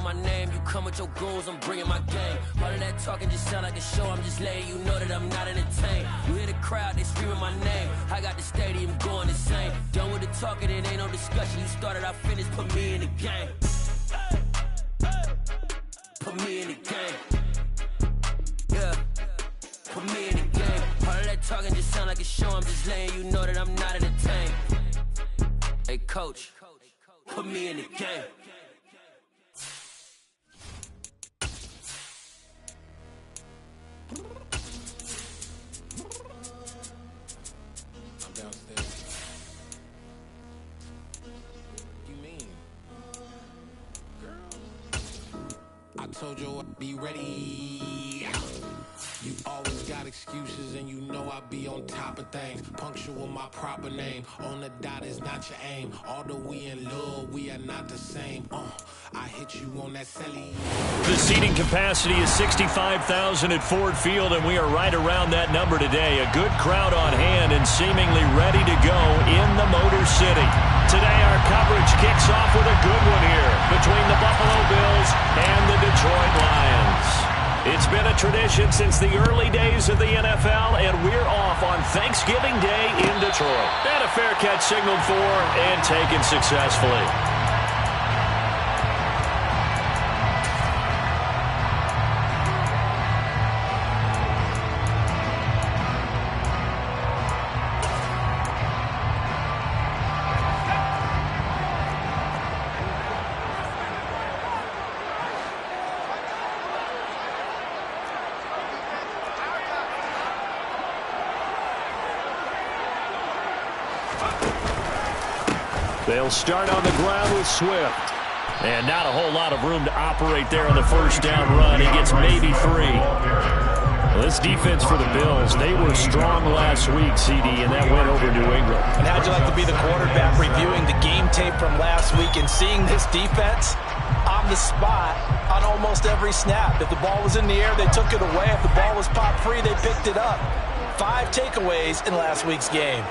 my name, you come with your goons, I'm bringing my game. All of that talking just sound like a show, I'm just letting you know that I'm not entertained. You hear the crowd, they screaming my name, I got the stadium going insane. Done with the talking, it ain't no discussion, you started, I finished, put me in the game. Put me in the game. Yeah, put me in the game. All of that talking just sound like a show, I'm just letting you know that I'm not entertained. Hey coach, put me in the game. I'm downstairs. You mean? Girl, I told you I'd be ready. You always got excuses and you know I be on top of things. Punctual my proper name. On the dot is not your aim. Although we in love, we are not the same. I hit you on that celly. The seating capacity is 65,000 at Ford Field, and we are right around that number today. A good crowd on hand and seemingly ready to go in the Motor City. Today our coverage kicks off with a good one here between the Buffalo Bills and the Detroit Lions. It's been a tradition since the early days of the NFL, and we're off on Thanksgiving Day in Detroit. And a fair catch signaled for and taken successfully. They'll start on the ground with Swift. And not a whole lot of room to operate there on the first down run. He gets maybe 3. Well, this defense for the Bills, they were strong last week, CD, and that went over New England. And how'd you like to be the quarterback reviewing the game tape from last week and seeing this defense on the spot on almost every snap? If the ball was in the air, they took it away. If the ball was popped free, they picked it up. 5 takeaways in last week's game.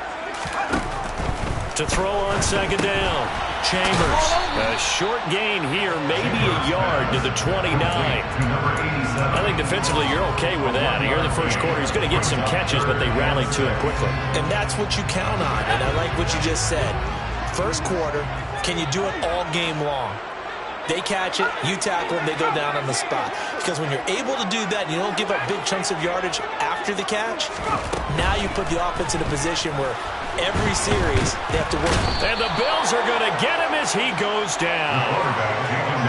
To throw on second down, Chambers. A short gain here, maybe a yard to the 29. I think defensively you're okay with that. Here in the first quarter, he's going to get some catches, but they rallied to him quickly. And that's what you count on, and I like what you just said. First quarter, can you do it all game long? They catch it, you tackle them, they go down on the spot. Because when you're able to do that and you don't give up big chunks of yardage after the catch, now you put the offense in a position where every series they have to work. And the Bills are going to get him as he goes down.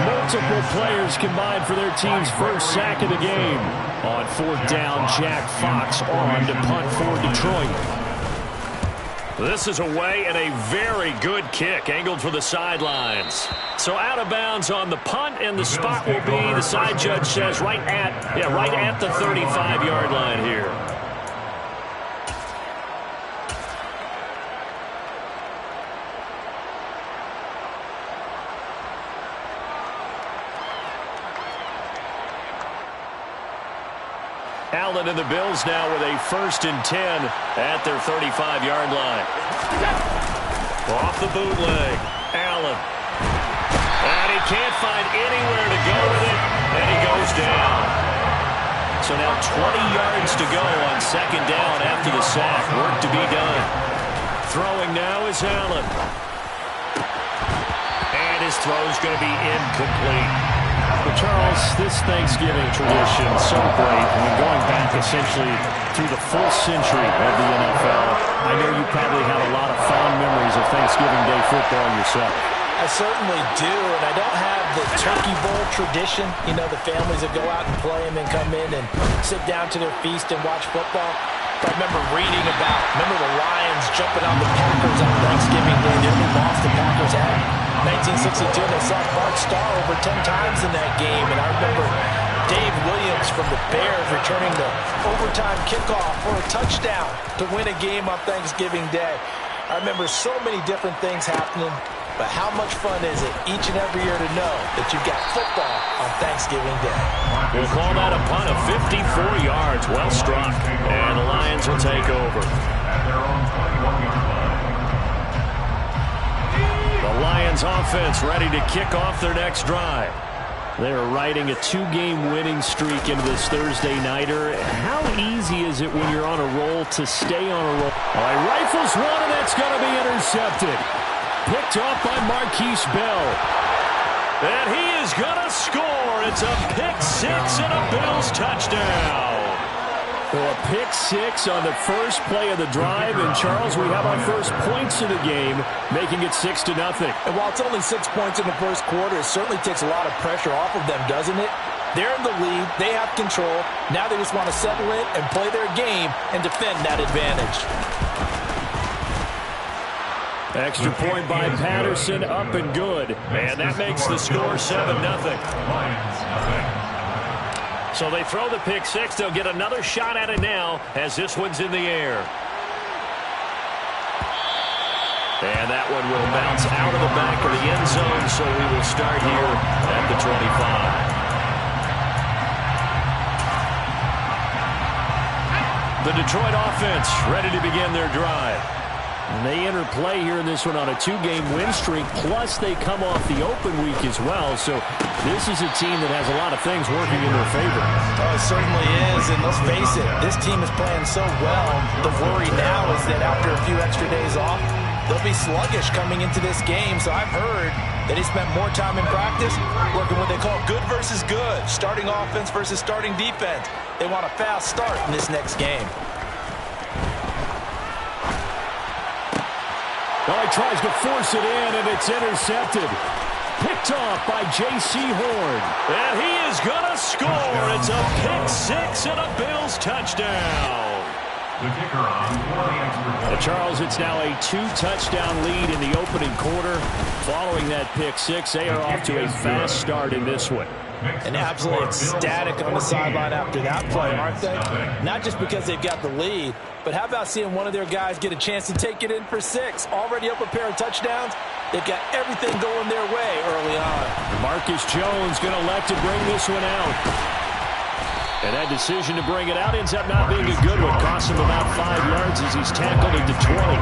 Multiple players combined for their team's first sack of the game. On fourth down, Jack Fox on to punt for Detroit. This is away and a very good kick angled for the sidelines. So out of bounds on the punt, and the spot will be, the side judge says, right at the 35-yard line here. Allen and the Bills now with a 1st and 10 at their 35-yard line. Off the bootleg, Allen. And he can't find anywhere to go with it, and he goes down. So now 20 yards to go on second down after the sack. Work to be done. Throwing now is Allen. And his throw's going to be incomplete. Well, Charles, this Thanksgiving tradition is so great. I mean, going back essentially through the full century of the NFL, I know you probably have a lot of fond memories of Thanksgiving Day football yourself. I certainly do, and I don't have the turkey bowl tradition. You know, the families that go out and play and then come in and sit down to their feast and watch football. But I remember reading remember the Lions jumping on the Packers on Thanksgiving Day. The only loss the Packers had 1962, and they saw Bart Starr over 10 times in that game. And I remember Dave Williams from the Bears returning the overtime kickoff for a touchdown to win a game on Thanksgiving Day. I remember so many different things happening, but how much fun is it each and every year to know that you've got football on Thanksgiving Day? We'll call that a punt of 54 yards. Well struck. And the Lions will take over. The Lions offense ready to kick off their next drive. They're riding a 2-game winning streak into this Thursday nighter. How easy is it when you're on a roll to stay on a roll? All right, rifles one, and that's going to be intercepted. Picked off by Marquise Bell. And he is going to score. It's a pick six and a Bills touchdown. Well, a pick six on the first play of the drive. And, Charles, we have our first points of the game, making it 6-0. And while it's only 6 points in the first quarter, it certainly takes a lot of pressure off of them, doesn't it? They're in the lead. They have control. Now they just want to settle in and play their game and defend that advantage. Extra point by Patterson, up and good. And that makes the score 7-0. So they throw the pick six. They'll get another shot at it now as this one's in the air. And that one will bounce out of the back of the end zone, so we will start here at the 25. The Detroit offense ready to begin their drive. And they enter play here in this one on a 2-game win streak, plus they come off the open week as well. So this is a team that has a lot of things working in their favor. Oh, it certainly is, and let's face it, this team is playing so well. The worry now is that after a few extra days off, they'll be sluggish coming into this game. So I've heard that he spent more time in practice working what they call good versus good, starting offense versus starting defense. They want a fast start in this next game. Oh, he tries to force it in, and it's intercepted. Picked off by J.C. Horn. And he is going to score. It's a pick six and a Bills touchdown. The kicker on for the extra point. Charles, it's now a 2-touchdown lead in the opening quarter. Following that pick six, they are off to a fast start in this one. And absolutely ecstatic on the sideline after that play, aren't they? Not just because they've got the lead, but how about seeing one of their guys get a chance to take it in for 6? Already up a pair of touchdowns. They've got everything going their way early on. Marcus Jones going to elect to bring this one out. And that decision to bring it out ends up not being a good one. Costs him about 5 yards as he's tackled into 20.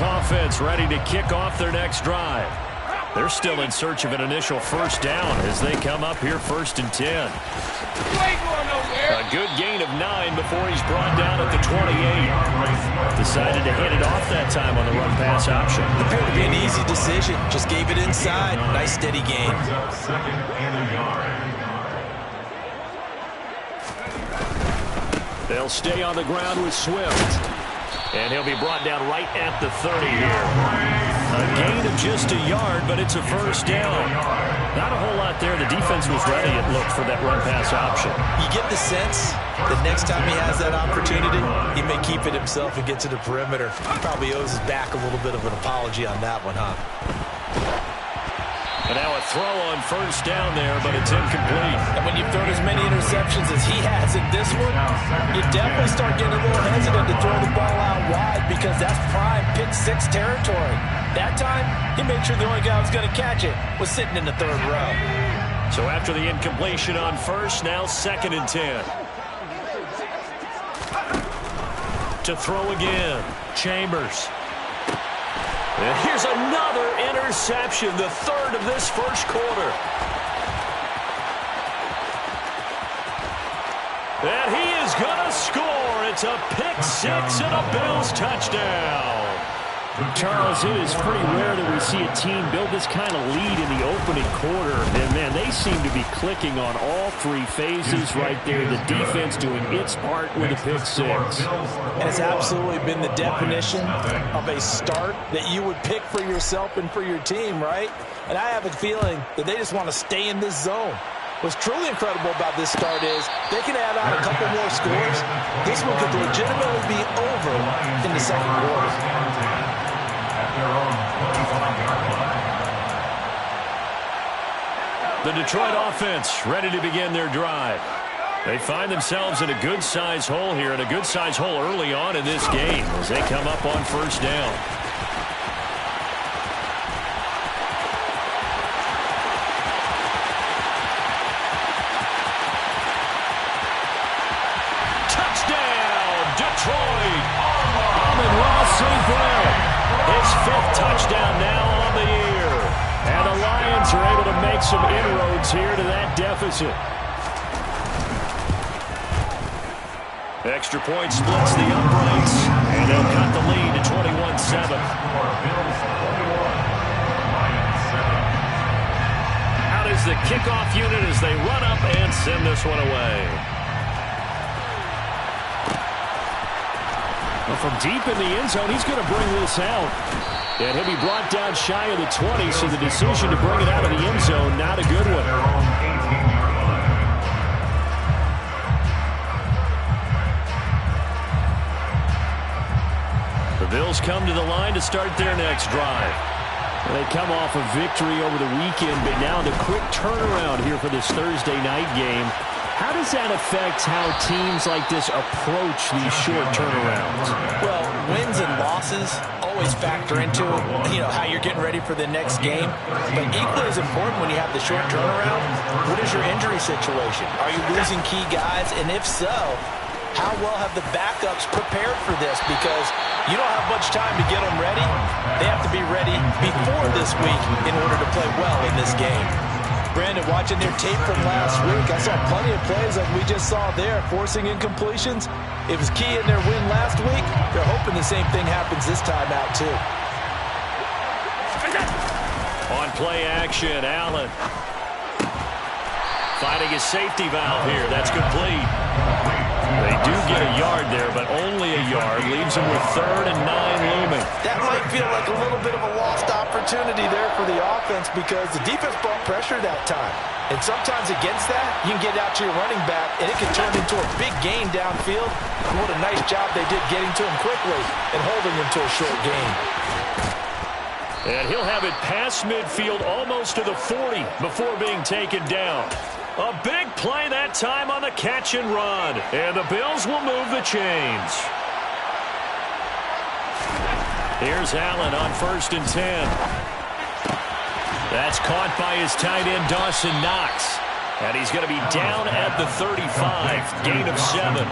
Offense ready to kick off their next drive. They're still in search of an initial first down as they come up here 1st and 10. A good gain of 9 before he's brought down at the 28. Decided to hit it off that time on the run pass option. Appeared to be an easy decision. Just gave it inside. Nice steady gain. They'll stay on the ground with Swift. And he'll be brought down right at the 30 here. A gain of just a yard, but it's a first down. Not a whole lot there. The defense was ready, it looked, for that run-pass option. You get the sense that next time he has that opportunity, he may keep it himself and get to the perimeter. He probably owes his back a little bit of an apology on that one, huh? And now a throw on first down there, but it's incomplete. And when you've thrown as many interceptions as he has in this one, you definitely start getting a little hesitant to throw the ball out wide because that's prime pick six territory. That time, he made sure the only guy who was going to catch it was sitting in the 3rd row. So after the incompletion on first, now 2nd and 10. To throw again, Chambers. And here's another interception, the 3rd of this first quarter. And he is going to score. It's a pick six and a Bills touchdown. Charles, it is pretty rare that we see a team build this kind of lead in the opening quarter. And, man, they seem to be clicking on all 3 phases right there. The defense doing its part with a pick six. And it's absolutely been the definition of a start that you would pick for yourself and for your team, right? And I have a feeling that they just want to stay in this zone. What's truly incredible about this start is they can add on a couple more scores. This one could legitimately be over in the 2nd quarter. The Detroit offense ready to begin their drive. They find themselves in a good-sized hole here, and a good-sized hole early on in this game as they come up on first down. Touchdown, Detroit! Amon-Ra St. Brown, his 5th touchdown now on the year. And the Lions are able to make some inroads here to that deficit. Extra point splits the uprights, and they'll cut the lead to 21-7. Out is the kickoff unit as they run up and send this one away. Well, from deep in the end zone, he's going to bring this out. And he'll be brought down shy of the 20, so the decision to bring it out of the end zone, not a good one. The Bills come to the line to start their next drive. They come off a victory over the weekend, but now the quick turnaround here for this Thursday night game. How does that affect how teams like this approach these short turnarounds? Well, wins and losses always factor into, how you're getting ready for the next game. But equally as important when you have the short turnaround, what is your injury situation? Are you losing key guys? And if so, how well have the backups prepared for this? Because you don't have much time to get them ready. They have to be ready before this week in order to play well in this game. Brandon, watching their tape from last week, I saw plenty of plays like we just saw there, forcing incompletions. It was key in their win last week. They're hoping the same thing happens this time out, too. On play action, Allen. Finding his safety valve here. That's complete. They do get a yard there, but only a yard. Leaves them with 3rd and 9 looming. That might feel like a little bit of a lost opportunity there for the offense because the defense brought pressure that time. And sometimes against that, you can get out to your running back, and it can turn into a big gain downfield. And what a nice job they did getting to him quickly and holding him to a short gain. And he'll have it past midfield almost to the 40 before being taken down. A big play that time on the catch and run. And the Bills will move the chains. Here's Allen on 1st and 10. That's caught by his tight end, Dawson Knox. And he's going to be down at the 35. Gain of 7.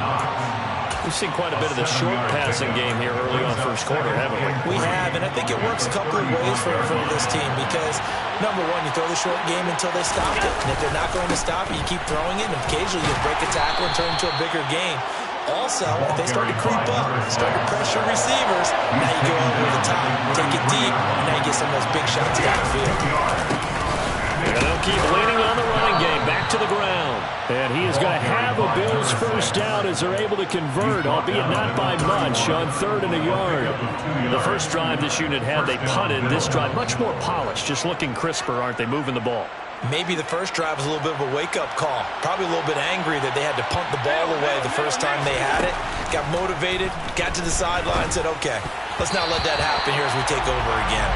We've seen quite a bit of the short passing game here early on first quarter, haven't we? We have, and I think it works a couple of ways for this team because, number one, you throw the short game until they stop it. And if they're not going to stop it, you keep throwing it, and occasionally you break a tackle and turn it into a bigger game. Also, if they start to creep up, start to pressure receivers, now you go over the top, take it deep, and now you get some of those big shots downfield. And they'll keep leaning on the running game, back to the ground. And he is going to have a Bills first down as they're able to convert, albeit not by much, on 3rd and a yard. The first drive this unit had, they punted. This drive, much more polished, just looking crisper, aren't they, moving the ball? Maybe the first drive was a little bit of a wake-up call. Probably a little bit angry that they had to punt the ball away the first time they had it. Got motivated, got to the sideline, said, okay, let's not let that happen here as we take over again.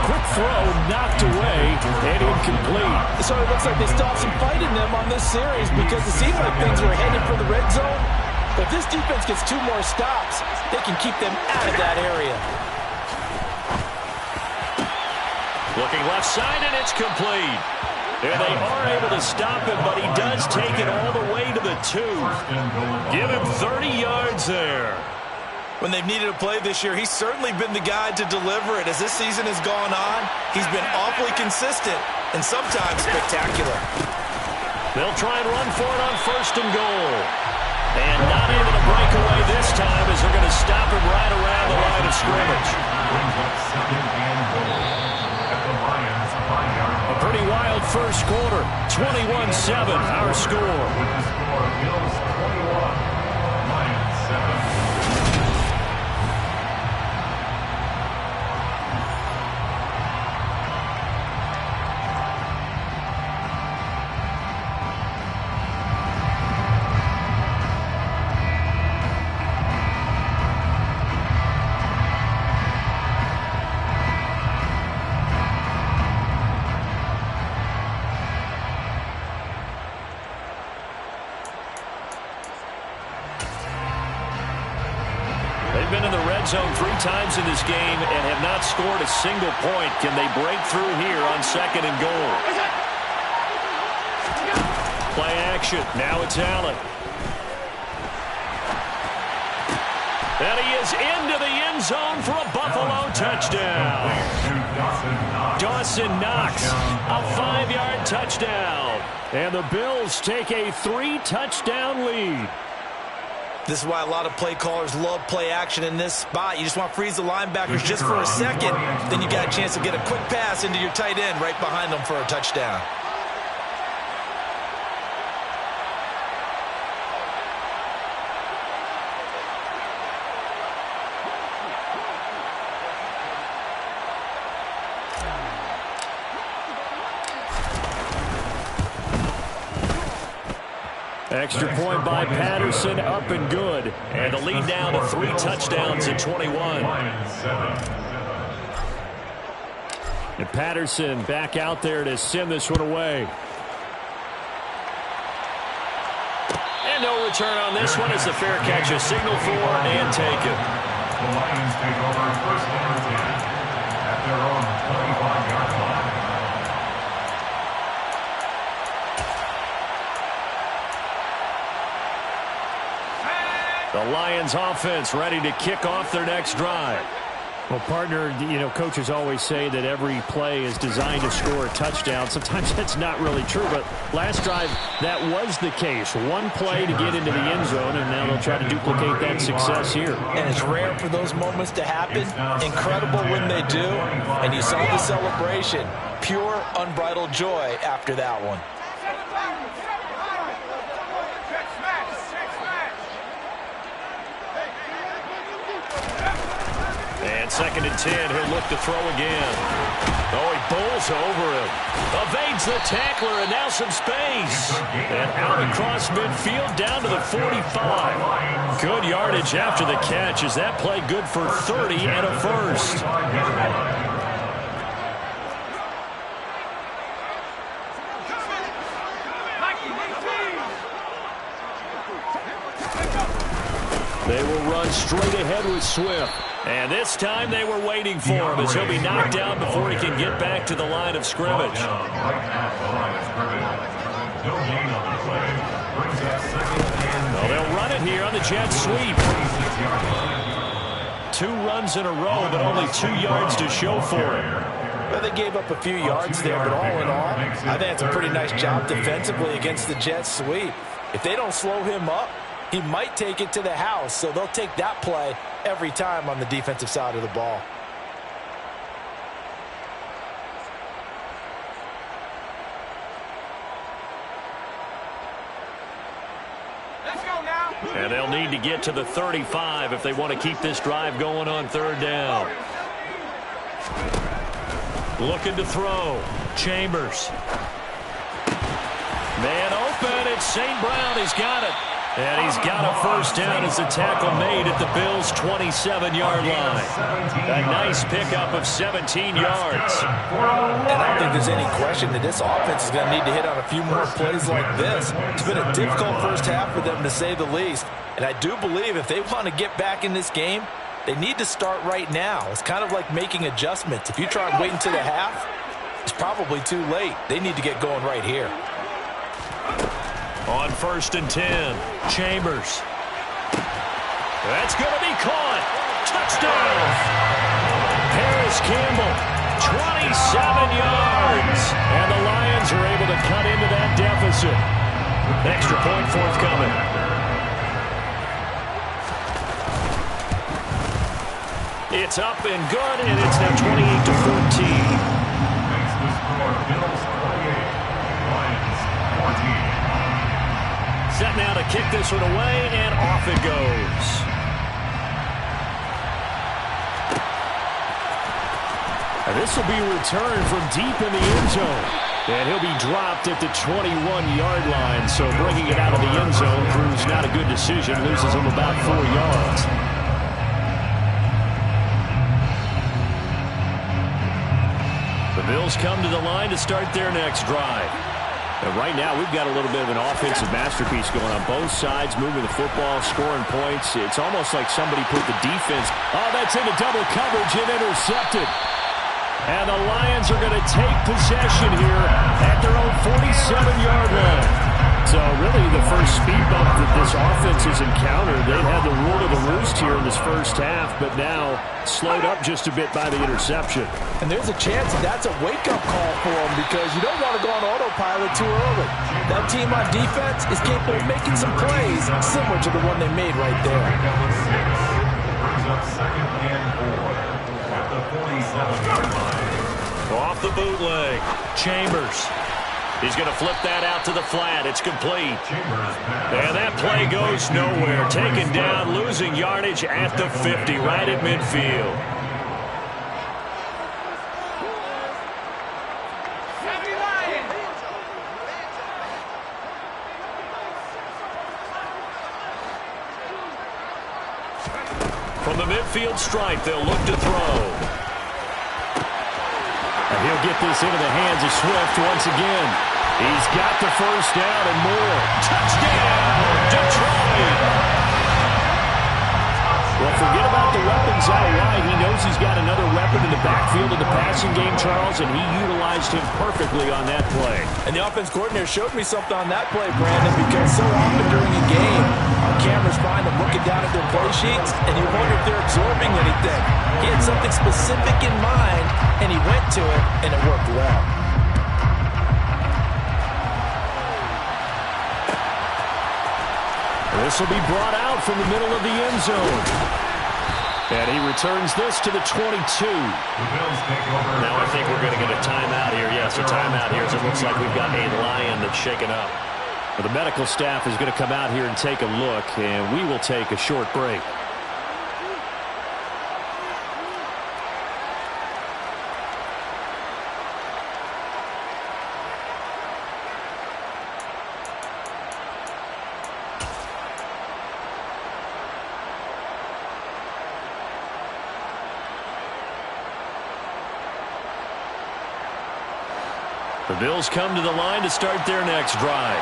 Quick throw, knocked away, and incomplete. So it looks like they stopped some fight in them on this series because it seemed like things were headed for the red zone. But if this defense gets 2 more stops, they can keep them out of that area. Looking left side, and it's complete. And they are able to stop him, but he does take it all the way to the 2. Give him 30 yards there. When they've needed a play this year, he's certainly been the guy to deliver it. As this season has gone on, he's been awfully consistent and sometimes spectacular. They'll try and run for it on 1st and goal. And not able to break away this time as they're going to stop him right around the line of scrimmage. A pretty wild first quarter. 21-7, our score. They've been in the red zone 3 times in this game and have not scored a single point. Can they break through here on 2nd and goal? Play action. Now it's Allen. And he is into the end zone for a Buffalo touchdown. Dawson Knox, a 5-yard touchdown. And the Bills take a 3-touchdown lead. This is why a lot of play callers love play action in this spot. You just want to freeze the linebackers just for a second. Then you got a chance to get a quick pass into your tight end right behind them for a touchdown. Extra point by Patterson, up and good. And the lead down to 3 touchdowns at 21. And Patterson back out there to send this one away. And no return on this one. It's a fair catch, a signal for and taken. The Lions take over first and 10 at their own 25-yard line. The Lions offense ready to kick off their next drive. Well, partner, coaches always say that every play is designed to score a touchdown. Sometimes that's not really true, but last drive, that was the case. One play to get into the end zone, and now they'll try to duplicate that success here. And it's rare for those moments to happen. Incredible when they do. And you saw the celebration. Pure, unbridled joy after that one. And 2nd and 10, he'll look to throw again. Oh, he bowls over him. Evades the tackler, and now some space. And out across midfield, down to the 45. Good yardage after the catch. Is that play good for 30 and a first? They will run straight ahead with Swift. And this time they were waiting for him as he'll be knocked down before he can get back to the line of scrimmage. Well, they'll run it here on the jet sweep. 2 runs in a row, but only 2 yards to show for it. Well, they gave up a few yards there, but all in all, I think it's a pretty nice job defensively against the jet sweep. If they don't slow him up, he might take it to the house, so they'll take that play every time on the defensive side of the ball. Let's go now. And they'll need to get to the 35 if they want to keep this drive going on 3rd down. Looking to throw. Chambers. Man open. It's St. Brown. He's got it. And he's got a first down as the tackle made at the Bills' 27-yard line. A nice pickup of 17 yards. And I don't think there's any question that this offense is going to need to hit on a few more plays like this. It's been a difficult first half for them, to say the least. And I do believe if they want to get back in this game, they need to start right now. It's kind of like making adjustments. If you try and wait until the half, it's probably too late. They need to get going right here. On 1st and 10, Chambers. That's going to be caught. Touchdown. Harris Campbell, 27 yards. And the Lions are able to cut into that deficit. Extra point forthcoming. It's up and good, and it's now 28-14. Makes the score Bills 28, Lions 14. Set now to kick this one away, and off it goes. And this will be returned from deep in the end zone. And he'll be dropped at the 21-yard line, so bringing it out of the end zone proves not a good decision, loses him about 4 yards. The Bills come to the line to start their next drive. And right now, we've got a little bit of an offensive masterpiece going on both sides, moving the football, scoring points. It's almost like somebody put the defense. Oh, that's into double coverage and intercepted. And the Lions are going to take possession here at their own 47-yard line. So really, the first speed bump that this offense has encountered. They've had the rule of the roost here in this first half, but now slowed up just a bit by the interception. And there's a chance that that's a wake-up call for them because you don't want to go on autopilot too early. That team on defense is capable of making some plays similar to the one they made right there. Brings up 2nd and 4 at the 47-yard line. Off the bootleg. Chambers. He's going to flip that out to the flat. It's complete. And that play goes nowhere. Taken down, losing yardage at the 50, right at midfield. From the midfield stripe, they'll look to throw. And he'll get this into the hands of Swift once again. He's got the first down and more. Touchdown, Detroit! Well, forget about the weapons out wide. He knows he's got another weapon in the backfield of the passing game, Charles, and he utilized him perfectly on that play. And the offense coordinator showed me something on that play, Brandon, because so often during a game, our cameras find them looking down at their play sheets, and you wonder if they're absorbing anything. He had something specific in mind, and he went to it, and it worked well. This will be brought out from the middle of the end zone. And he returns this to the 22. Now I think we're going to get a timeout here. Yes, a timeout here as it looks like we've got a lion that's shaken up. Well, the medical staff is going to come out here and take a look, and we will take a short break. The Bills come to the line to start their next drive.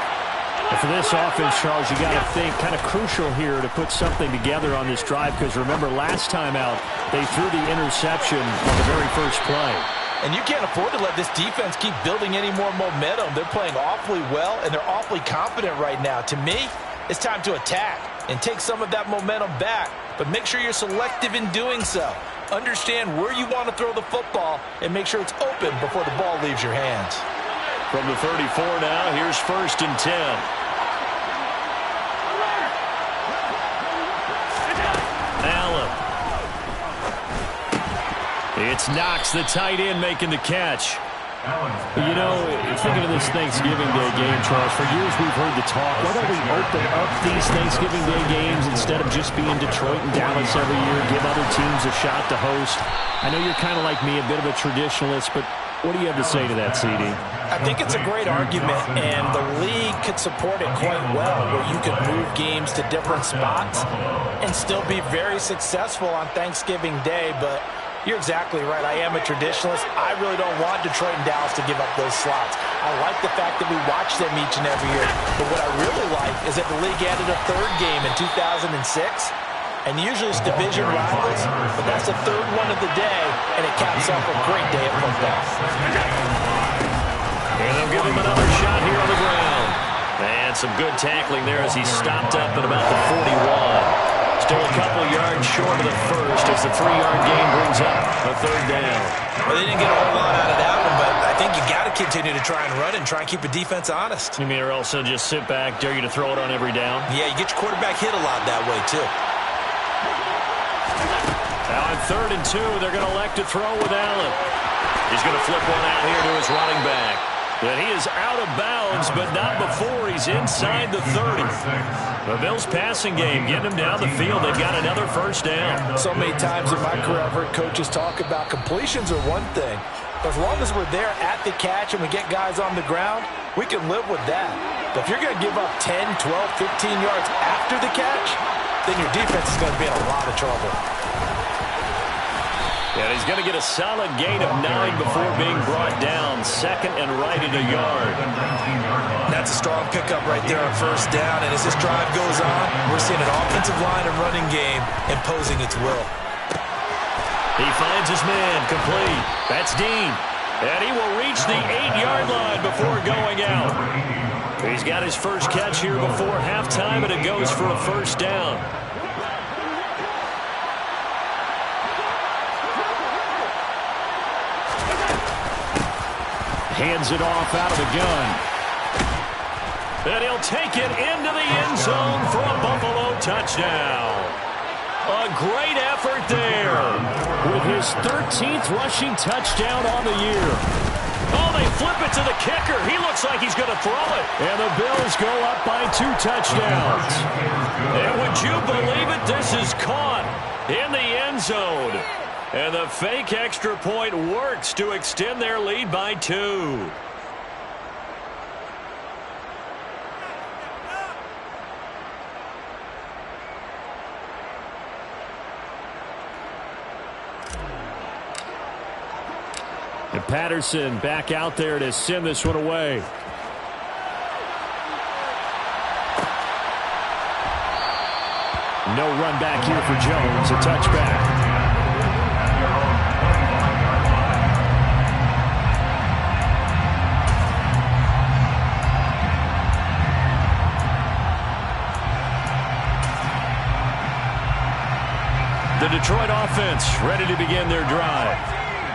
And for this offense, Charles, you got to think kind of crucial here to put something together on this drive because remember last time out they threw the interception on the very first play. And you can't afford to let this defense keep building any more momentum. They're playing awfully well, and they're awfully confident right now. To me, it's time to attack and take some of that momentum back, but make sure you're selective in doing so. Understand where you want to throw the football and make sure it's open before the ball leaves your hands. From the 34 now, here's 1st and 10. Allen. It's Knox, the tight end, making the catch. You know, thinking of this Thanksgiving Day game, Charles, for years we've heard the talk, why don't we open up these Thanksgiving Day games instead of just being Detroit and Dallas every year, give other teams a shot to host? I know you're kind of like me, a bit of a traditionalist, but what do you have to say to that, CD? I think it's a great argument, and the league could support it quite well, where you could move games to different spots and still be very successful on Thanksgiving Day, but you're exactly right. I am a traditionalist. I really don't want Detroit and Dallas to give up those slots. I like the fact that we watch them each and every year, but what I really like is that the league added a third game in 2006, and usually it's division rivals, but that's the third one of the day, and it caps off a great day of football. And they'll give him another shot here on the ground. And some good tackling there as he stopped up at about the 41. Still a couple yards short of the first as the 3-yard gain brings up a 3rd down. Well, they didn't get a whole lot out of that one, but I think you got to continue to try and run and try and keep the defense honest. You mean or also just sit back, dare you to throw it on every down? Yeah, you get your quarterback hit a lot that way, too. Now on 3rd and 2, they're going to elect to throw with Allen. He's going to flip one out here to his running back. And he is out of bounds, but not before he's inside the 30. The Bills' passing game getting him down the field. They've got another first down. So many times in my career I've heard coaches talk about completions are one thing. But as long as we're there at the catch and we get guys on the ground, we can live with that. But if you're going to give up 10, 12, 15 yards after the catch, then your defense is going to be in a lot of trouble. And he's going to get a solid gain of 9 before being brought down. 2nd and right at a yard. That's a strong pickup right there on 1st down. And as this drive goes on, we're seeing an offensive line and running game imposing its will. He finds his man complete. That's Dean. And he will reach the 8-yard line before going out. He's got his first catch here before halftime, and it goes for a first down. Hands it off out of the gun. And he'll take it into the end zone for a Buffalo touchdown. A great effort there. With his 13th rushing touchdown on the year. Oh, they flip it to the kicker. He looks like he's going to throw it. And the Bills go up by 2 touchdowns. And would you believe it? This is caught in the end zone. And the fake extra point works to extend their lead by 2. And Patterson back out there to send this one away. No run back here for Jones. A touchback. The Detroit offense ready to begin their drive.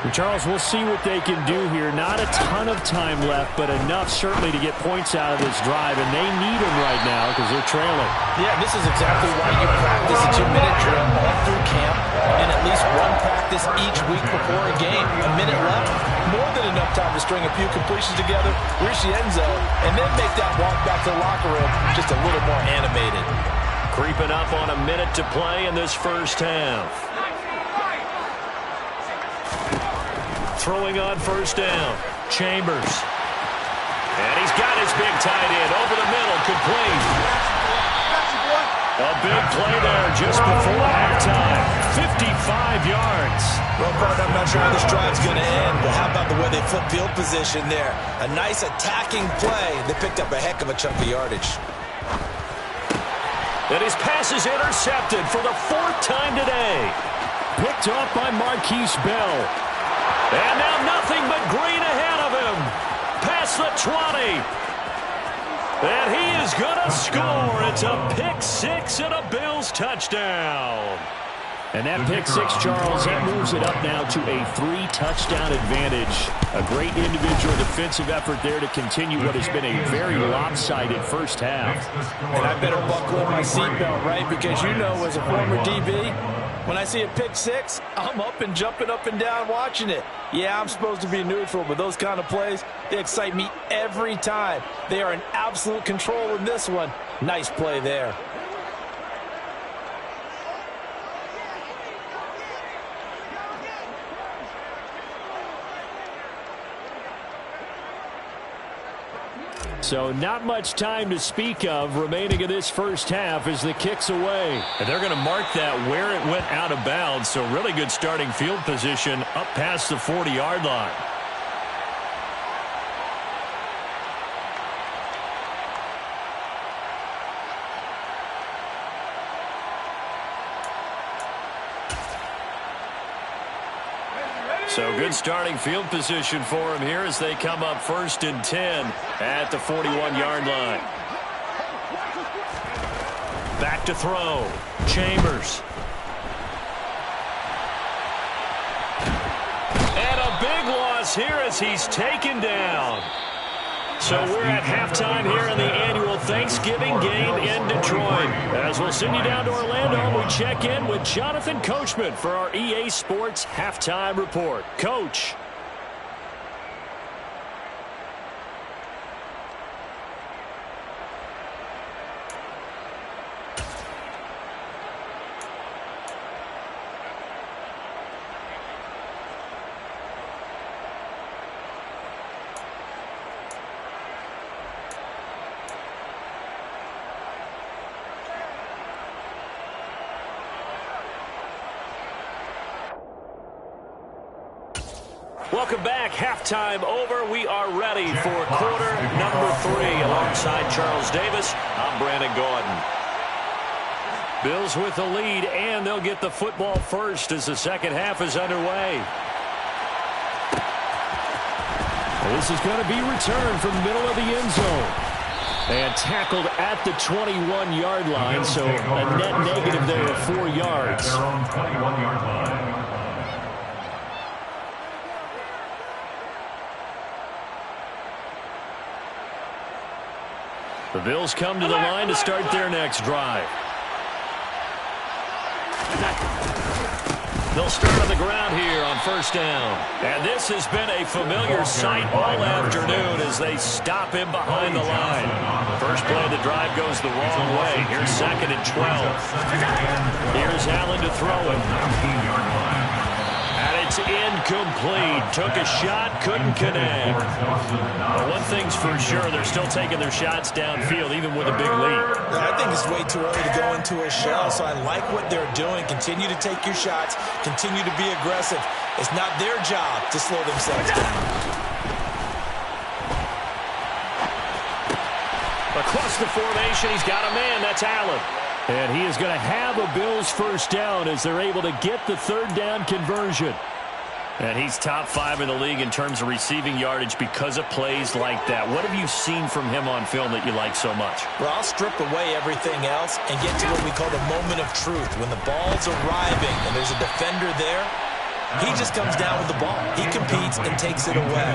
And Charles, we'll see what they can do here. Not a ton of time left, but enough certainly to get points out of this drive, and they need them right now because they're trailing. Yeah, this is exactly why you practice a 2-minute drill all through camp and at least one practice each week before a game. A minute left, more than enough time to string a few completions together, reach the end zone, and then make that walk back to the locker room just a little more animated. Creeping up on a minute to play in this first half. Throwing on first down. Chambers. And he's got his big tight end over the middle, complete. A big play there just before halftime. 55 yards. Well, Bart, I'm not sure how this drive's going to end, but how about the way they flip field position there? A nice attacking play. They picked up a heck of a chunk of yardage. And his pass is intercepted for the 4th time today. Picked off by Marquise Bell. And now nothing but green ahead of him. Past the 20. And he is going to score. It's a pick 6 and a Bills touchdown. And that pick 6, Charles, that moves it up now to a 3-touchdown advantage. A great individual defensive effort there to continue what has been a very lopsided first half. And I better buckle in my seatbelt, right? Because you know, as a former DB, when I see a pick 6, I'm up and jumping up and down watching it. Yeah, I'm supposed to be neutral, but those kind of plays, they excite me every time. They are in absolute control in this one. Nice play there. So not much time to speak of remaining in this first half as the kick's away. And they're going to mark that where it went out of bounds. So really good starting field position up past the 40-yard line. So good starting field position for him here as they come up 1st and 10 at the 41-yard line. Back to throw. Chambers. And a big loss here as he's taken down. So we're at halftime here in the annual Thanksgiving game in Detroit. As we'll send you down to Orlando, we check in with Jonathan Coachman for our EA Sports Halftime Report. Coach. Welcome back. Halftime over. We are ready for quarter number 3. Alongside Charles Davis, I'm Brandon Gordon. Bills with the lead, and they'll get the football first as the second half is underway. This is going to be returned from the middle of the end zone. And tackled at the 21-yard line, so a net negative there of 4 yards. At their own 21-yard line. The Bills come to the line to start their next drive. They'll start on the ground here on first down. And this has been a familiar sight all afternoon as they stop him behind the line. First play of the drive goes the wrong way. Here's 2nd and 12. Here's Allen to throw it. And it's incomplete. Took a shot, couldn't connect. But one thing's for sure, they're still taking their shots downfield, even with a big lead. I think it's way too early to go into a shell, so I like what they're doing. Continue to take your shots. Continue to be aggressive. It's not their job to slow themselves down. Across the formation, he's got a man. That's Allen. And he is going to have a Bills first down as they're able to get the third down conversion. And he's top 5 in the league in terms of receiving yardage because of plays like that. What have you seen from him on film that you like so much? Well, I'll strip away everything else and get to what we call the moment of truth. When the ball's arriving and there's a defender there, he just comes down with the ball. He competes and takes it away.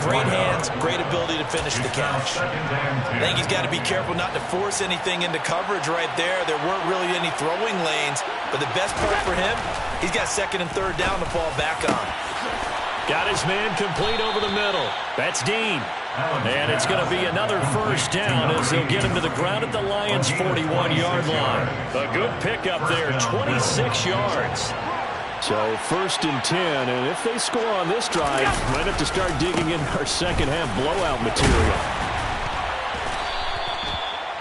Great hands, great ability to finish the catch. I think he's got to be careful not to force anything into coverage right there. There weren't really any throwing lanes, but the best part for him, he's got 2nd and 3rd down to fall back on. Got his man complete over the middle. That's Dean. And it's going to be another first down as they'll get him to the ground at the Lions' 41-yard line. A good pickup there, 26 yards. So 1st and 10, and if they score on this drive, might have to start digging in our second-half blowout material.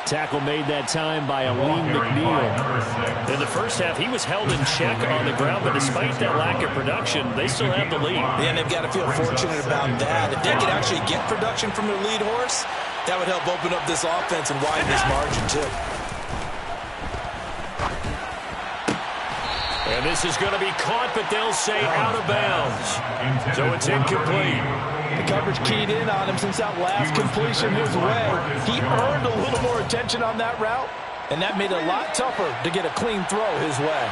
Tackle made that time by Aleem McNeil. In the first half, he was held in check on the ground, but despite that lack of production, they still have the lead. Yeah, and they've got to feel fortunate about that. If they could actually get production from their lead horse, that would help open up this offense and widen this margin, too. And this is going to be caught, but they'll say out of bounds. So it's incomplete. The coverage keyed in on him since that last completion his way. He earned a little more attention on that route, and that made it a lot tougher to get a clean throw his way.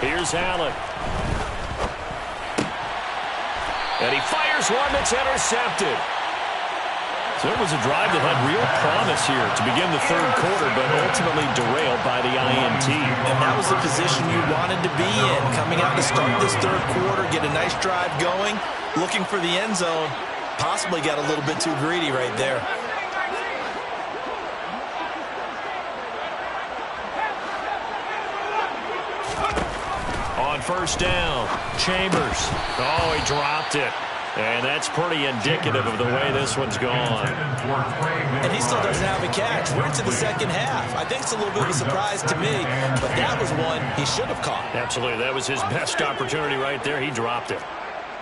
Here's Allen. And he fires one that's intercepted. So it was a drive that had real promise here to begin the 3rd quarter, but ultimately derailed by the INT. And that was the position you wanted to be in. Coming out to start this 3rd quarter, get a nice drive going, looking for the end zone. Possibly got a little bit too greedy right there. On first down, Chambers. Oh, he dropped it. And that's pretty indicative of the way this one's gone. And he still doesn't have a catch. We're into the second half. I think it's a little bit of a surprise to me, but that was one he should have caught. Absolutely. That was his best opportunity right there. He dropped it.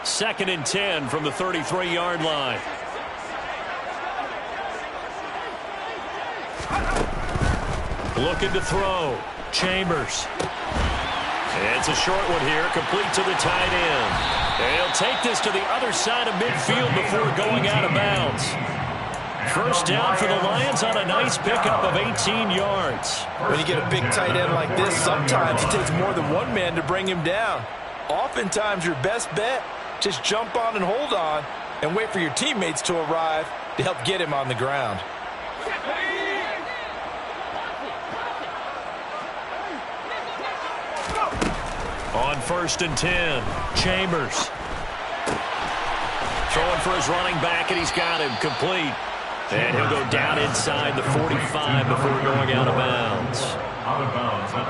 2nd and 10 from the 33-yard line. Looking to throw. Chambers. It's a short one here, complete to the tight end. And he'll take this to the other side of midfield before going out of bounds. First down for the Lions on a nice pickup of 18 yards. When you get a big tight end like this, sometimes it takes more than one man to bring him down. Oftentimes, your best bet, just jump on and hold on and wait for your teammates to arrive to help get him on the ground. On 1st and 10, Chambers. Throwing for his running back, and he's got him complete. And he'll go down inside the 45 before going out of bounds.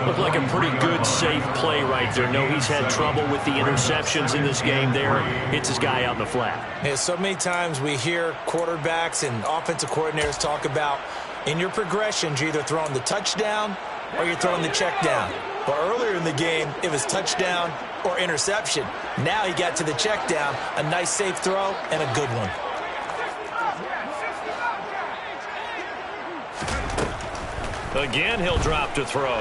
Looked like a pretty good, safe play right there. No, he's had trouble with the interceptions in this game there. Hits his guy out in the flat. Yeah, so many times we hear quarterbacks and offensive coordinators talk about in your progressions, you're either throwing the touchdown or you're throwing the check down. But earlier in the game, it was touchdown or interception. Now he got to the check down, a nice safe throw, and a good one. Again, he'll drop to throw.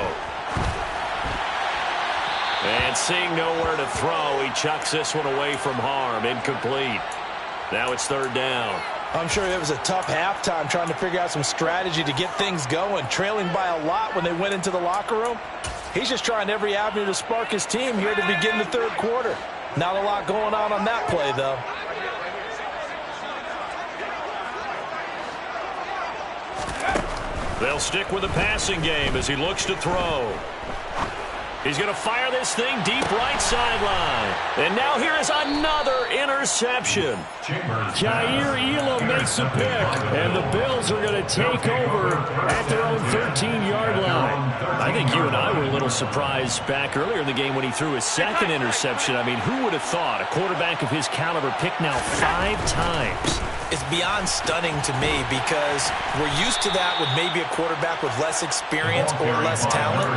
And seeing nowhere to throw, he chucks this one away from harm. Incomplete. Now it's 3rd down. I'm sure it was a tough halftime trying to figure out some strategy to get things going, trailing by a lot when they went into the locker room. He's just trying every avenue to spark his team here to begin the third quarter. Not a lot going on that play, though. They'll stick with the passing game as he looks to throw. He's going to fire this thing deep right sideline. And now here is another interception. Jair Elam makes a pick, and the Bills are going to take over at their own 13-yard line. I think you and I were a little surprised back earlier in the game when he threw his second interception. I mean, who would have thought a quarterback of his caliber picked now 5 times? It's beyond stunning to me because we're used to that with maybe a quarterback with less experience or less talent.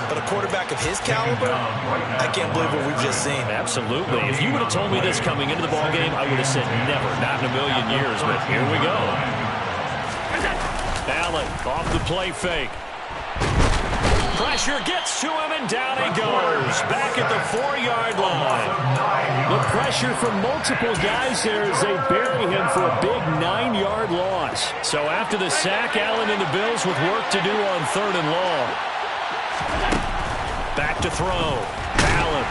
But a quarterback of his caliber, I can't believe what we've just seen. Absolutely. If you would have told me this coming into the ballgame, I would have said never, not in a million years. But here we go. Allen off the play fake. Pressure gets to him, and down he goes. Back at the 4-yard line. The pressure from multiple guys there as they bury him for a big 9-yard loss. So after the sack, Allen and the Bills with work to do on 3rd and long. Back to throw. Allen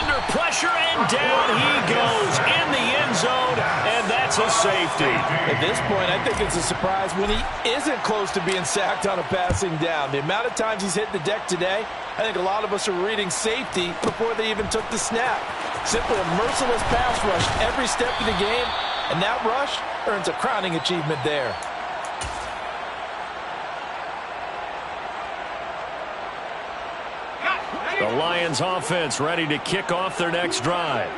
under pressure, and down he goes in the end zone, and that's a safety. At this point, I think it's a surprise when he isn't close to being sacked on a passing down. The amount of times he's hit the deck today, I think a lot of us are reading safety before they even took the snap. Simply a merciless pass rush every step of the game, and that rush earns a crowning achievement there. The Lions offense ready to kick off their next drive.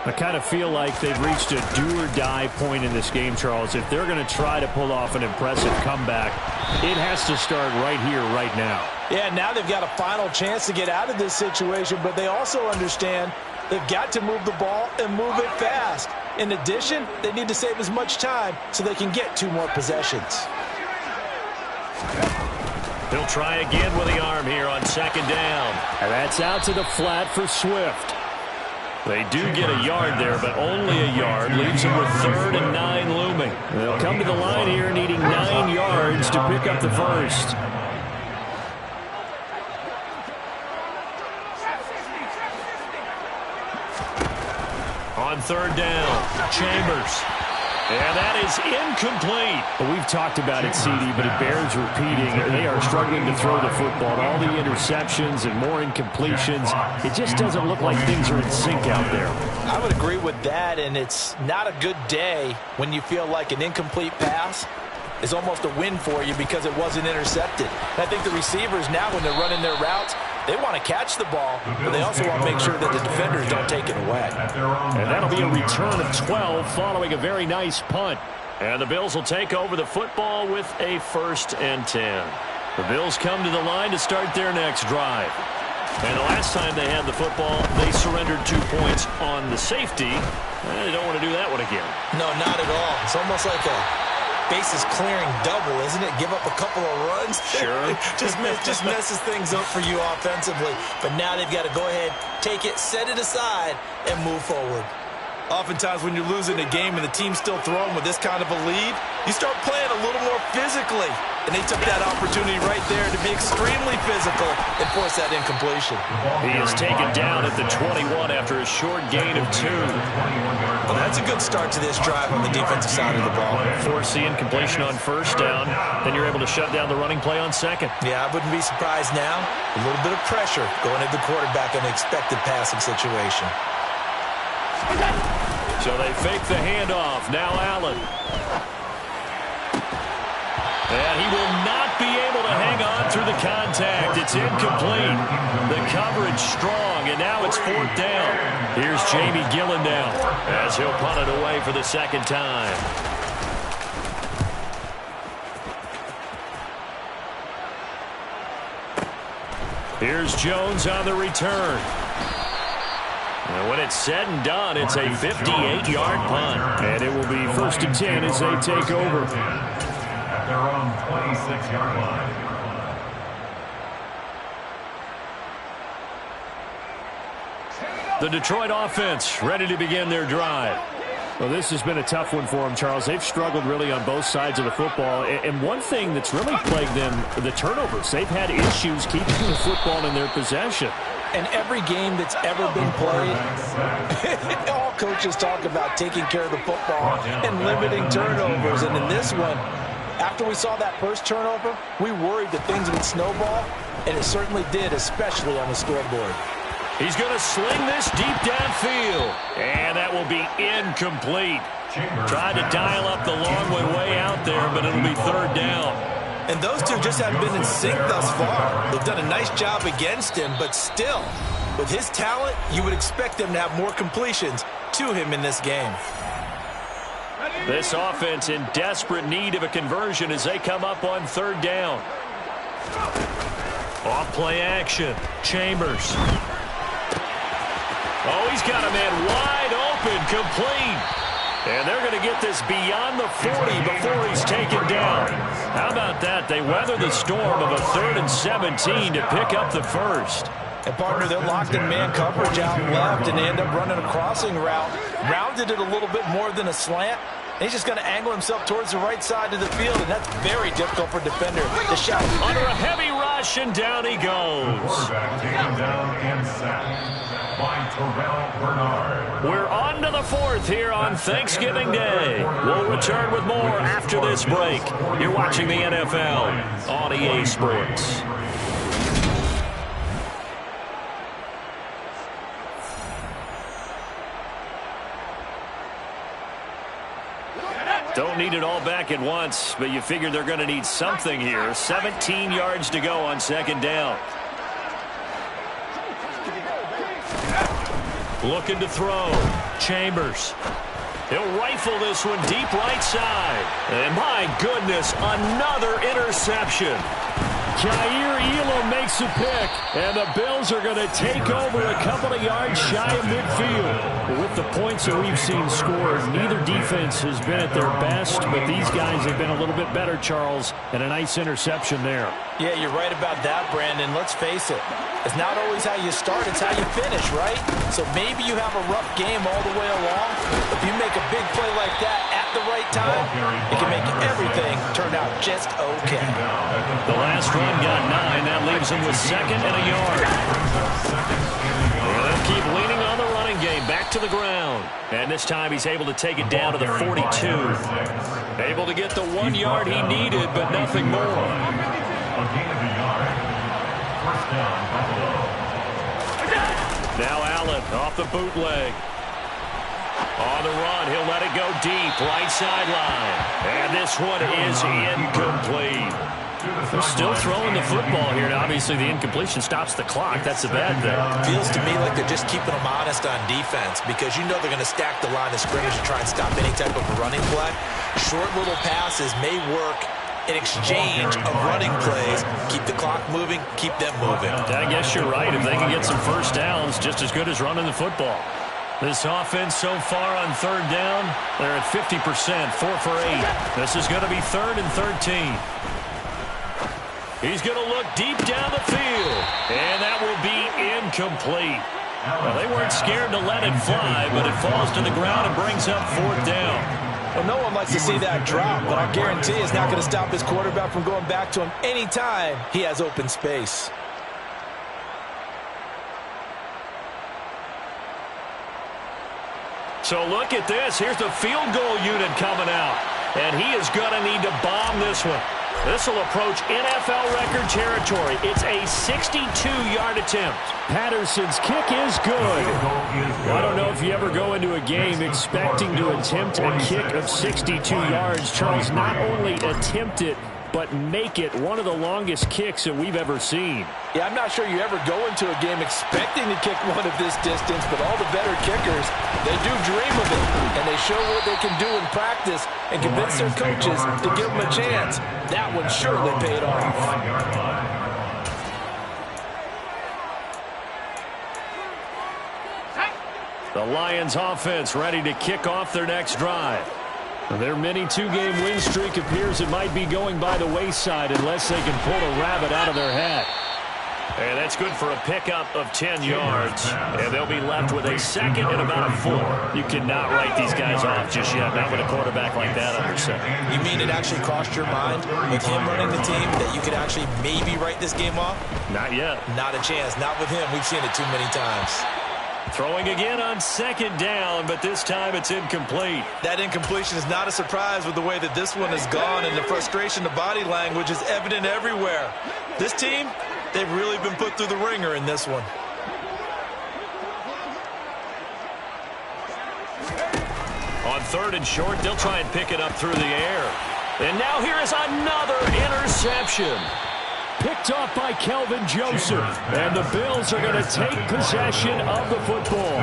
I kind of feel like they've reached a do-or-die point in this game, Charles. If they're going to try to pull off an impressive comeback, it has to start right here, right now. Yeah, now they've got a final chance to get out of this situation, but they also understand they've got to move the ball and move it fast. In addition, they need to save as much time so they can get 2 more possessions. He'll try again with the arm here on 2nd down. And that's out to the flat for Swift. They do get a yard there, but only a yard. Leaves them with 3rd and 9 looming. They'll come to the line here needing 9 yards to pick up the first. On 3rd down, Chambers. And that is incomplete. Well, we've talked about it, CD, but it bears repeating. They are struggling to throw the football. All the interceptions and more incompletions. It just doesn't look like things are in sync out there. I would agree with that, and it's not a good day when you feel like an incomplete pass is almost a win for you because it wasn't intercepted. And I think the receivers now, when they're running their routes, they want to catch the ball, but they also want to make sure that the defenders don't take it away. And that'll be a return of 12 following a very nice punt. And the Bills will take over the football with a 1st and 10. The Bills come to the line to start their next drive. And the last time they had the football, they surrendered 2 points on the safety. They don't want to do that one again. No, not at all. It's almost like a bases clearing double, isn't it? Give up a couple of runs. Sure. just messes things up for you offensively. But now they've got to go ahead, take it, set it aside, and move forward. Oftentimes when you're losing a game and the team's still throwing with this kind of a lead, you start playing a little more physically. And they took that opportunity right there to be extremely physical and force that incompletion. He is taken down at the 21 after a short gain of 2. Well, that's a good start to this drive on the defensive side of the ball. Force the incompletion on 1st down. Then you're able to shut down the running play on 2nd. Yeah, I wouldn't be surprised now. A little bit of pressure going at the quarterback in an expected passing situation. So they fake the handoff. Now Allen. And he will not be able to hang on through the contact. It's incomplete. The coverage strong, and now it's 4th down. Here's Jamie Gillen now as he'll punt it away for the 2nd time. Here's Jones on the return. And when it's said and done, it's a 58-yard punt. And it will be 1st and 10 as they take over. At their own 26-yard line. The Detroit offense ready to begin their drive. Well, this has been a tough one for them, Charles. They've struggled really on both sides of the football. And one thing that's really plagued them, the turnovers. They've had issues keeping the football in their possession. And every game that's ever been played, all coaches talk about taking care of the football and limiting turnovers. And in this one, after we saw that first turnover, we worried that things would snowball, and it certainly did, especially on the scoreboard. He's going to sling this deep downfield, and that will be incomplete. Tried to dial up the long one way out there, but it'll be third down. And those two just haven't been in sync thus far. They've done a nice job against him, but still, with his talent, you would expect them to have more completions to him in this game. This offense in desperate need of a conversion as they come up on third down. Off play action. Chambers. Oh, he's got a man wide open, complete. And they're going to get this beyond the 40 before he's taken down. How about that? They weather the storm of a 3rd and 17 to pick up the first. And, partner, they're locked in man coverage out left, and they end up running a crossing route. Rounded it a little bit more than a slant. And he's just going to angle himself towards the right side of the field, and that's very difficult for a defender to shout. Under a heavy rush, and down he goes. Quarterback taken down and sacked by Terrell Bernard. We're on to the 4th here on Thanksgiving Day. We'll return with more after this break. You're watching the NFL on EA Sports. Don't need it all back at once, but you figure they're going to need something here. 17 yards to go on second down. Looking to throw. Chambers. He'll rifle this one deep right side. And my goodness, another interception. Jair Elam makes a pick, and the Bills are going to take over a couple of yards shy of midfield. With the points that we've seen scored, neither defense has been at their best, but these guys have been a little bit better, Charles, and a nice interception there. Yeah, you're right about that, Brandon. Let's face it. It's not always how you start, it's how you finish, right? So maybe you have a rough game all the way along. If you make a big play like that at the right time, it can make everything turn out just okay. The last run got 9. That leaves him with 2nd and a yard. They'll keep leaning on the running game. Back to the ground. And this time he's able to take it down to the 42. Able to get the 1 yard he needed, but nothing more. A gain of a yard. First down, Buffalo. Now Allen off the bootleg. On the run, he'll let it go deep, right sideline. And this one is incomplete. They're still throwing the football here. Now, obviously, the incompletion stops the clock. That's the bad thing. Feels to me like they're just keeping them honest on defense because you know they're going to stack the line of scrimmage to try and stop any type of a running play. Short little passes may work in exchange of running plays. Keep the clock moving, keep them moving. I guess you're right. If they can get some first downs, just as good as running the football. This offense so far on third down, they're at 50%, 4 for 8. This is going to be 3rd and 13. He's going to look deep down the field, and that will be incomplete. Well, they weren't scared to let it fly, but it falls to the ground and brings up 4th down. Well, no one likes to see that drop, but I guarantee it's not going to stop his quarterback from going back to him anytime he has open space. So look at this. Here's the field goal unit coming out, and he is going to need to bomb this one. This will approach NFL record territory. It's a 62-yard attempt. Patterson's kick is good. Well, I don't know if you ever go into a game expecting to attempt a kick of 62 yards. Charles, not only attempt it, but make it one of the longest kicks that we've ever seen. Yeah, I'm not sure you ever go into a game expecting to kick one of this distance, but all the better kickers, they do dream of it, and they show what they can do in practice and convince their coaches to give them a chance. That one surely paid off. The Lions offense ready to kick off their next drive. Their mini 2-game win streak appears it might be going by the wayside unless they can pull a rabbit out of their hat. And that's good for a pickup of 10 yards. And they'll be left with a second and about a 4. You cannot write these guys off just yet, not with a quarterback like that under center. You mean it actually crossed your mind with him running the team that you could actually maybe write this game off? Not yet. Not a chance. Not with him. We've seen it too many times. Throwing again on second down, but this time it's incomplete. That incompletion is not a surprise with the way that this one has gone, and the frustration, the body language is evident everywhere. This team, they've really been put through the ringer in this one. On third and short, they'll try and pick it up through the air. And now here is another interception. Picked off by Kelvin Joseph. And the Bills are going to take possession of the football.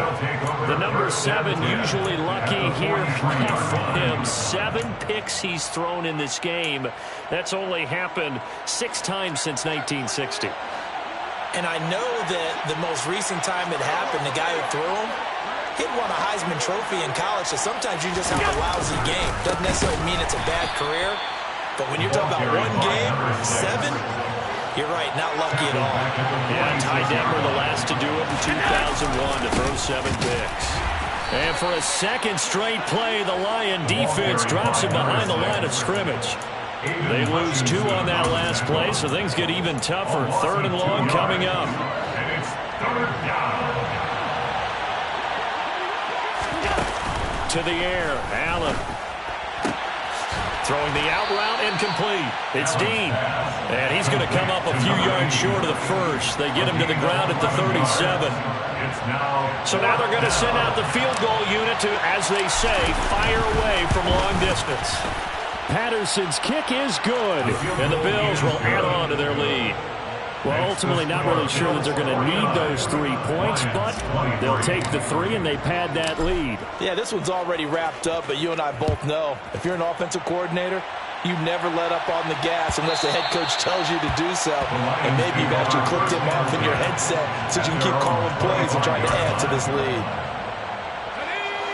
The number 7 usually lucky here for him. 7 picks he's thrown in this game. That's only happened 6 times since 1960. And I know that the most recent time it happened, the guy who threw him, he won a Heisman Trophy in college, so sometimes you just have a lousy game. Doesn't necessarily mean it's a bad career, but when you're talking about one game, 7, you're right, not lucky at all. Yeah, Ty Detmer, the last to do it in 2001 to throw 7 picks. And for a second straight play, the Lion defense drops him behind the line of scrimmage. They lose 2 on that last play, so things get even tougher. Third and long coming up. And it's third down. To the air, Allen. Throwing the out route incomplete. It's Dean. And he's going to come up a few yards short of the first. They get him to the ground at the 37. So now they're going to send out the field goal unit to, as they say, fire away from long distance. Patterson's kick is good. And the Bills will add on to their lead. Well, ultimately not really sure that they're going to need those 3 points, but they'll take the 3 and they pad that lead. Yeah, this one's already wrapped up, but you and I both know if you're an offensive coordinator, you never let up on the gas unless the head coach tells you to do so. And maybe you've actually clicked him off in your headset so you can keep calling plays and trying to add to this lead.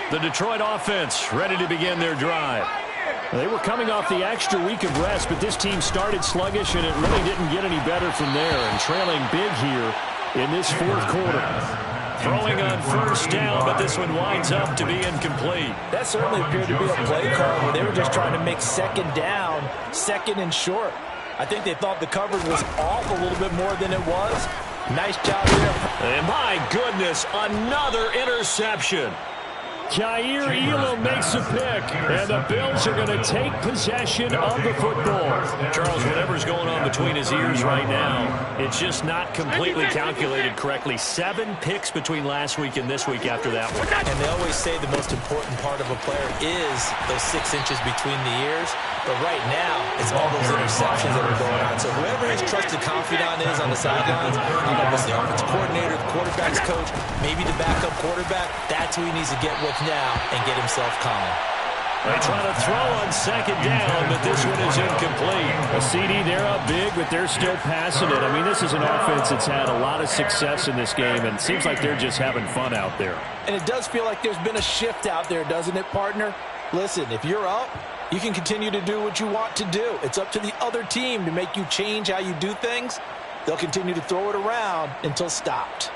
The Detroit offense ready to begin their drive. They were coming off the extra week of rest, but this team started sluggish, and it really didn't get any better from there, and trailing big here in this 4th quarter. Throwing on first down, but this one winds up to be incomplete. That certainly appeared to be a play call where they were just trying to make second down, second and short. I think they thought the coverage was off a little bit more than it was. Nice job there. And my goodness, another interception. Jair Elam makes a pick, and the Bills are going to take possession of the football. Charles, whatever's going on between his ears right now, it's just not completely calculated correctly. 7 picks between last week and this week after that one. And they always say the most important part of a player is those 6 inches between the ears. But right now, it's all those interceptions that are going on. So whoever his trusted confidant is on the sidelines, it's the offensive coordinator, the quarterback's coach, maybe the backup quarterback, that's who he needs to get with now and get himself calm. They try to throw on second down, but this one is incomplete. A CD, they're up big, but they're still passing it. I mean, this is an offense that's had a lot of success in this game, and it seems like they're just having fun out there. And it does feel like there's been a shift out there, doesn't it, partner? Listen, if you're up, you can continue to do what you want to do. It's up to the other team to make you change how you do things. They'll continue to throw it around until stopped.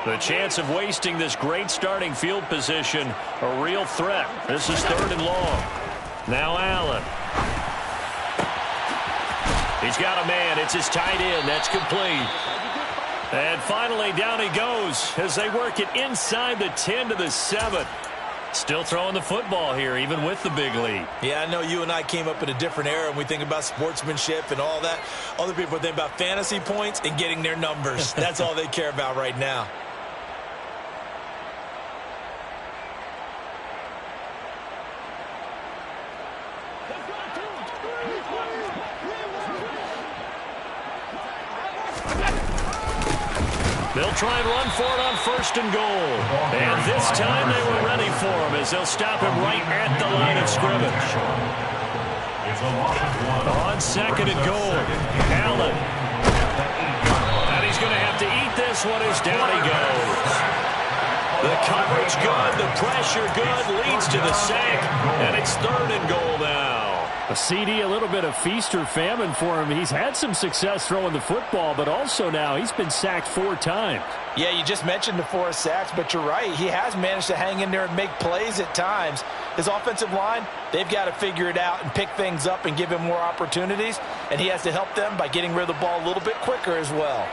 The chance of wasting this great starting field position, a real threat. This is third and long. Now Allen. He's got a man. It's his tight end. That's complete. And finally, down he goes as they work it inside the 10 to the 7. Still throwing the football here, even with the big lead. Yeah, I know you and I came up in a different era, and we think about sportsmanship and all that. Other people think about fantasy points and getting their numbers. That's all they care about right now. They'll try and run for it on first and goal. And this time they were ready for him as they'll stop him right at the line of scrimmage. On second and goal, Allen. And he's going to have to eat this one as down he goes. The coverage good, the pressure good, leads to the sack, and it's 3rd and goal now. A CD, a little bit of feast or famine for him. He's had some success throwing the football, but also now he's been sacked 4 times. Yeah, you just mentioned the 4 sacks, but you're right. He has managed to hang in there and make plays at times. His offensive line, they've got to figure it out and pick things up and give him more opportunities, and he has to help them by getting rid of the ball a little bit quicker as well.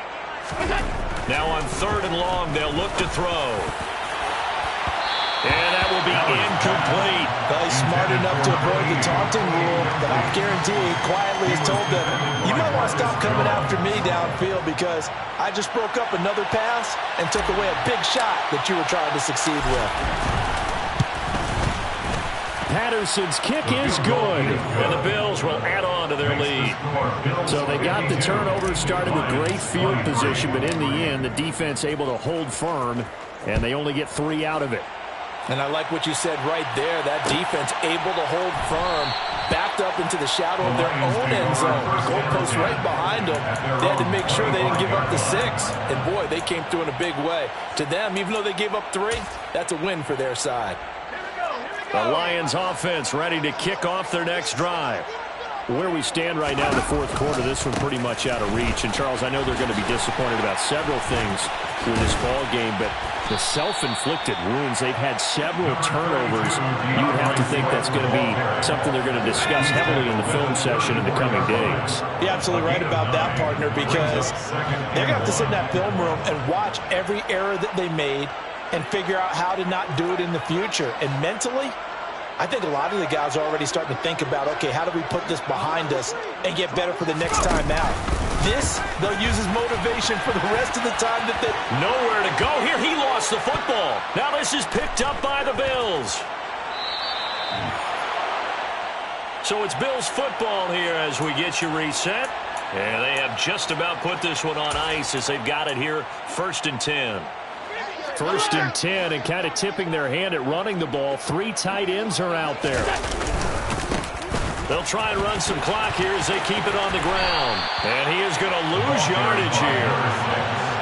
Now on 3rd and long, they'll look to throw. And that will be incomplete. Well, he's smart enough to avoid the taunting rule, but I guarantee he quietly has told them, you might want to stop coming after me downfield because I just broke up another pass and took away a big shot that you were trying to succeed with. Patterson's kick is good. And the Bills will add on to their lead. So they got the turnover, started with great field position, but in the end, the defense able to hold firm, and they only get 3 out of it. And I like what you said right there. That defense able to hold firm, backed up into the shadow of their own end zone. Goalpost right behind them. They had to make sure they didn't give up the 6. And, boy, they came through in a big way. To them, even though they gave up 3, that's a win for their side. The Lions offense ready to kick off their next drive. Where we stand right now in the 4th quarter, this one's pretty much out of reach. And, Charles, I know they're going to be disappointed about several things with this ball game, but the self-inflicted wounds, they've had several turnovers. You would have to think that's going to be something they're going to discuss heavily in the film session in the coming days. You're absolutely right about that, partner, because they're going to have to sit in that film room and watch every error that they made and figure out how to not do it in the future. And mentally, I think a lot of the guys are already starting to think about, okay, how do we put this behind us and get better for the next time out? This, they'll use as motivation for the rest of the time that they... Nowhere to go here. He lost the football. Now this is picked up by the Bills. So it's Bills football here as we get you reset. And they have just about put this one on ice as they've got it here, 1st and 10. 1st and 10, and kind of tipping their hand at running the ball. 3 tight ends are out there. They'll try and run some clock here as they keep it on the ground. And he is going to lose yardage here.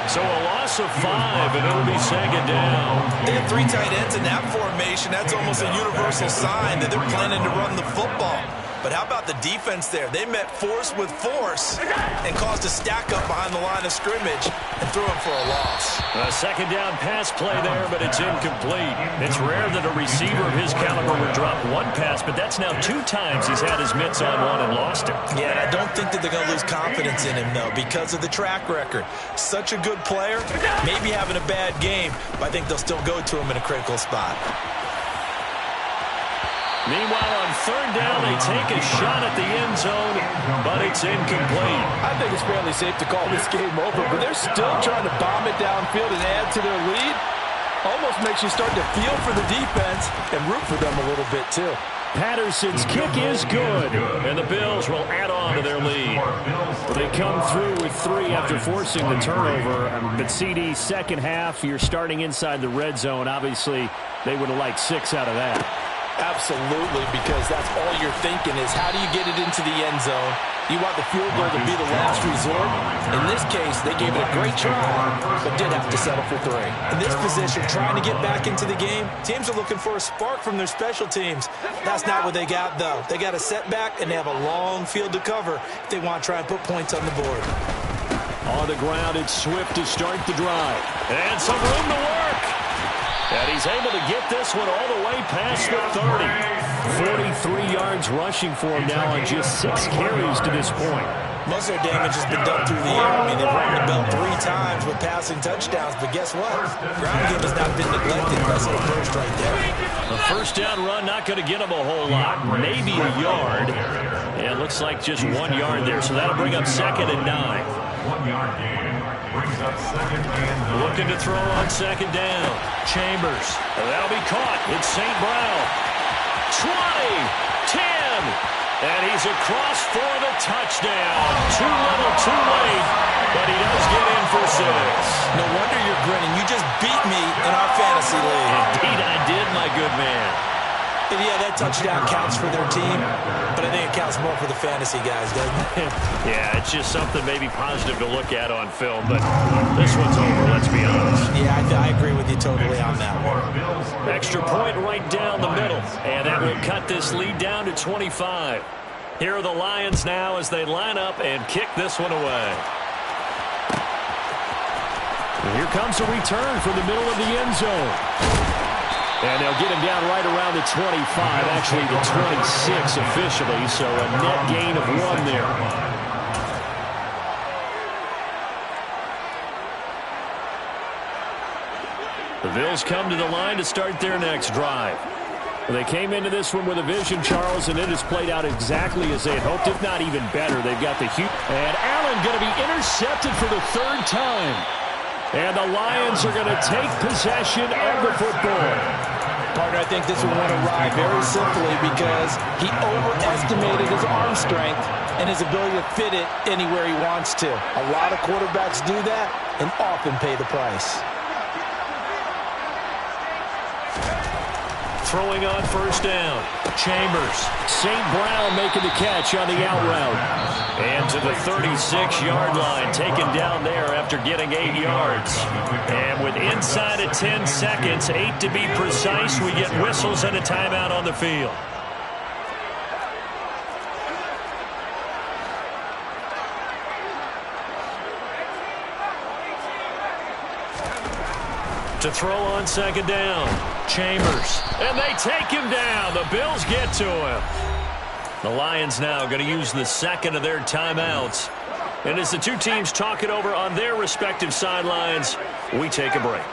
So a loss of 5, and it'll be 2nd down. They have 3 tight ends in that formation. That's almost a universal sign that they're planning to run the football. But how about the defense there? They met force with force and caused a stack up behind the line of scrimmage and threw him for a loss. A 2nd down pass play there, but it's incomplete. It's rare that a receiver of his caliber would drop 1 pass, but that's now 2 times he's had his mitts on one and lost it. Yeah, and I don't think that they're going to lose confidence in him, though, because of the track record. Such a good player, maybe having a bad game, but I think they'll still go to him in a critical spot. Meanwhile, on 3rd down, they take a shot at the end zone, but it's incomplete. I think it's fairly safe to call this game over, but they're still trying to bomb it downfield and add to their lead. Almost makes you start to feel for the defense and root for them a little bit, too. Patterson's kick is good. And the Bills will add on to their lead. They come through with 3 after forcing the turnover. But CD, 2nd half, you're starting inside the red zone. Obviously, they would have liked 6 out of that. Absolutely, because that's all you're thinking is how do you get it into the end zone? You want the field goal to be the last resort. In this case, they gave it a great try, but did have to settle for 3. In this position, trying to get back into the game, teams are looking for a spark from their special teams. That's not what they got, though. They got a setback, and they have a long field to cover if they want to try and put points on the board. On the ground, it's Swift to start the drive. And some room to work. And he's able to get this one all the way past the 30. 43 yards rushing for him now on just 6 carries to this point. Most of their damage has been done through the air. I mean, they've rung the bell 3 times with passing touchdowns, but guess what? Ground game has not been neglected. That's the first right there. A 1st down run, not going to get him a whole lot. Maybe a yard. And it looks like just 1 yard there, so that'll bring up 2nd and 9. 1 yard gain. Brings up 2nd and 9. Looking to throw on 2nd down. Chambers. That'll be caught. It's St. Brown. 20, 10, and he's across for the touchdown. Too little, too late, but he does get in for 6. No wonder you're grinning. You just beat me in our fantasy league. Indeed I did, my good man. And yeah, that touchdown counts for their team, but I think it counts more for the fantasy guys, doesn't it? Yeah, it's just something maybe positive to look at on film, but this one's over, let's be honest. Yeah, I agree with you totally on that one. Extra point right down the middle, and that will cut this lead down to 25. Here are the Lions now as they line up and kick this one away. And here comes a return from the middle of the end zone. And they'll get him down right around the 25, actually the 26 officially, so a net gain of 1 there. The Bills come to the line to start their next drive. They came into this one with a vision, Charles, and it has played out exactly as they had hoped, if not even better. They've got the huge... And Allen going to be intercepted for the 3rd time. And the Lions are going to take possession of the football. Partner, I think this one went awry very simply because he overestimated his arm strength and his ability to fit it anywhere he wants to. A lot of quarterbacks do that and often pay the price. Throwing on first down. Chambers. St. Brown making the catch on the out route. And to the 36-yard line, taken down there after getting 8 yards. And with inside of 10 seconds, 8 to be precise, we get whistles and a timeout on the field. To throw on second down. Chambers. And they take him down. The Bills get to him. The Lions now going to use the second of their timeouts. And as the two teams talk it over on their respective sidelines, we take a break.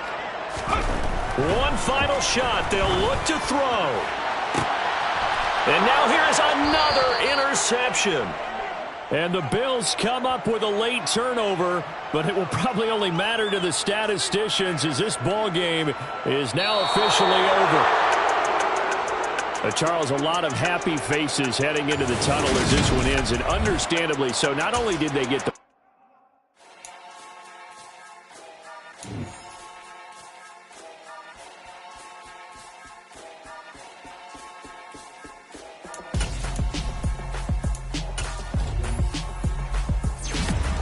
One final shot. They'll look to throw. And now here's another interception. And the Bills come up with a late turnover, but it will probably only matter to the statisticians as this ball game is now officially over. Charles, a lot of happy faces heading into the tunnel as this one ends, and understandably so. Not only did they get the